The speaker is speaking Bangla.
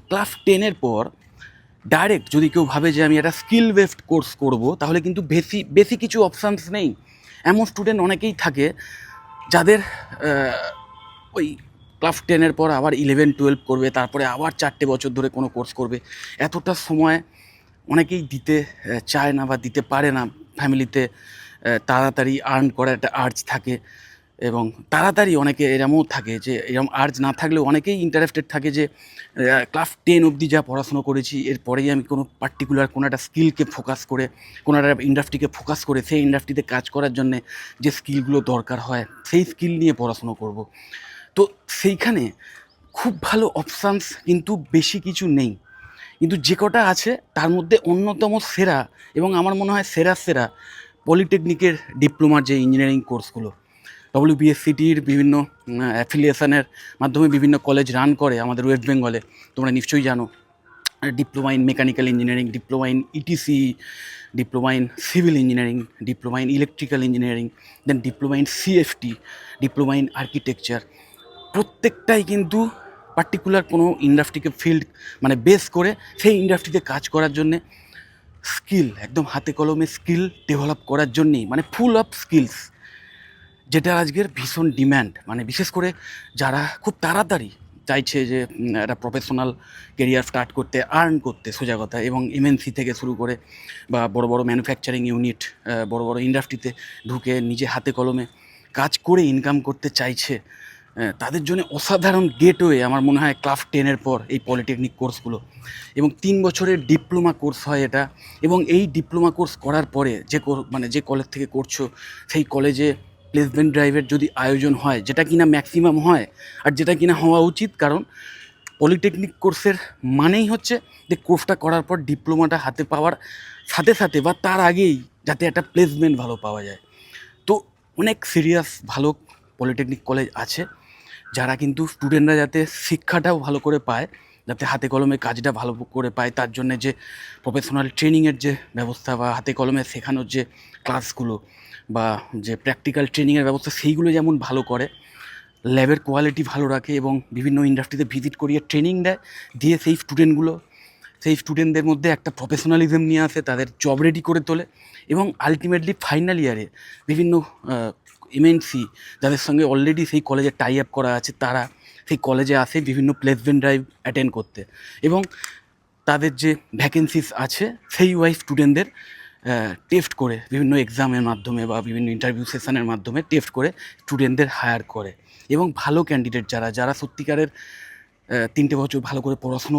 ক্লাস 10-এর পর ডাইরেক্ট যদি কেউ ভাবে যে আমি একটা স্কিল বেসড কোর্স করব, তাহলে কিন্তু বেশি কিছু অপশানস নেই। এমন স্টুডেন্ট অনেকেই থাকে যাদের ওই ক্লাস 10-এর পর আবার 11-12 করবে, তারপরে আবার 4টে বছর ধরে কোনো কোর্স করবে। এতটা সময় অনেকেই দিতে চায় না বা দিতে পারে না। ফ্যামিলিতে তাড়াতাড়ি আর্ন করার একটা আর্জ থাকে, এবং তাড়াতাড়ি অনেকে এরমও থাকে যে এরম আর্জ না থাকলেও অনেকেই ইন্টারেস্টেড থাকে যে ক্লাস 10 অবধি যা পড়াশুনো করেছি এরপরেই আমি কোনো পার্টিকুলার কোনো একটা স্কিলকে ফোকাস করে, কোনো একটা ইন্ডাস্ট্রিকে ফোকাস করে সেই ইন্ডাস্ট্রিতে কাজ করার জন্যে যে স্কিলগুলো দরকার হয় সেই স্কিল নিয়ে পড়াশুনো করব। তো সেইখানে খুব ভালো অপশানস কিন্তু বেশি কিছু নেই, কিন্তু যে কটা আছে তার মধ্যে অন্যতম সেরা, এবং আমার মনে হয় সেরা পলিটেকনিকের ডিপ্লোমার যে ইঞ্জিনিয়ারিং কোর্সগুলো WBSCTর বিভিন্ন অ্যাফিলিয়েশনের মাধ্যমে বিভিন্ন কলেজ রান করে আমাদের ওয়েস্ট বেঙ্গলে। তোমরা নিশ্চয়ই জানো, diploma in mechanical engineering, diploma in ETC, diploma in civil engineering, diploma in electrical engineering, then diploma in CFT, diploma in architecture. প্রত্যেকটাই কিন্তু পার্টিকুলার কোনো ইন্ডাস্ট্রিকে ফিল্ড মানে বেস করে সেই ইন্ডাস্ট্রিতে কাজ করার জন্যে স্কিল, একদম হাতে কলমে স্কিল ডেভেলপ করার জন্যেই, মানে ফুল অফ স্কিলস, যেটা আজকের ভীষণ ডিম্যান্ড। মানে বিশেষ করে যারা খুব তাড়াতাড়ি চাইছে যে একটা প্রফেশনাল কেরিয়ার স্টার্ট করতে, আর্ন করতে সোজা কথা, এবং MNC থেকে শুরু করে বা বড় বড় ম্যানুফ্যাকচারিং ইউনিট, বড় বড় ইন্ডাস্ট্রিতে ঢুকে নিজে হাতে কলমে কাজ করে ইনকাম করতে চাইছে, তাদের জন্য অসাধারণ গেটওয়ে আমার মনে হয় ক্লাস 10-এর পর এই পলিটেকনিক কোর্সগুলো। এবং 3 বছরের ডিপ্লোমা কোর্স হয় এটা, এবং এই ডিপ্লোমা কোর্স করার পরে মানে যে কলেজ থেকে করছো সেই কলেজে প্লেসমেন্ট ড্রাইভের যদি আয়োজন হয়, যেটা কিনা ম্যাক্সিমাম হয় আর যেটা কিনা হওয়া উচিত, কারণ পলিটেকনিক কোর্সের মানেই হচ্ছে যে কোর্সটা করার পর ডিপ্লোমাটা হাতে পাওয়ার সাথে সাথে বা তার আগেই যাতে একটা প্লেসমেন্ট ভালো পাওয়া যায়। তো অনেক সিরিয়াস ভালো পলিটেকনিক কলেজ আছে যারা কিন্তু স্টুডেন্টরা যাতে শিক্ষাটাও ভালো করে পায়, যাতে হাতে কলমে কাজটা ভালো করে পায়, তার জন্যে যে প্রফেশনাল ট্রেনিংয়ের যে ব্যবস্থা বা হাতে কলমে শেখানোর যে ক্লাসগুলো বা যে প্র্যাকটিক্যাল ট্রেনিংয়ের ব্যবস্থা, সেইগুলো যেমন ভালো করে, ল্যাবের কোয়ালিটি ভালো রাখে এবং বিভিন্ন ইন্ডাস্ট্রিতে ভিজিট করিয়ে ট্রেনিং দেয়, দিয়ে সেই স্টুডেন্টদের মধ্যে একটা প্রফেশনালিজম নিয়ে আসে, তাদের জব রেডি করে তোলে, এবং আলটিমেটলি ফাইনাল ইয়ারে বিভিন্ন MNC যাদের সঙ্গে অলরেডি সেই কলেজে টাই আপ করা আছে, তারা সেই কলেজে আসে বিভিন্ন প্লেসমেন্ট ড্রাইভ অ্যাটেন্ড করতে, এবং তাদের যে ভ্যাকেন্সিস আছে সেই ওয়াইজ স্টুডেন্টদের টেস্ট করে বিভিন্ন এক্সামের মাধ্যমে বা বিভিন্ন ইন্টারভিউ সেশনের মাধ্যমে টেস্ট করে স্টুডেন্টদের হায়ার করে, এবং ভালো ক্যান্ডিডেট যারা সত্যিকারের 3টে বছর ভালো করে পড়াশুনো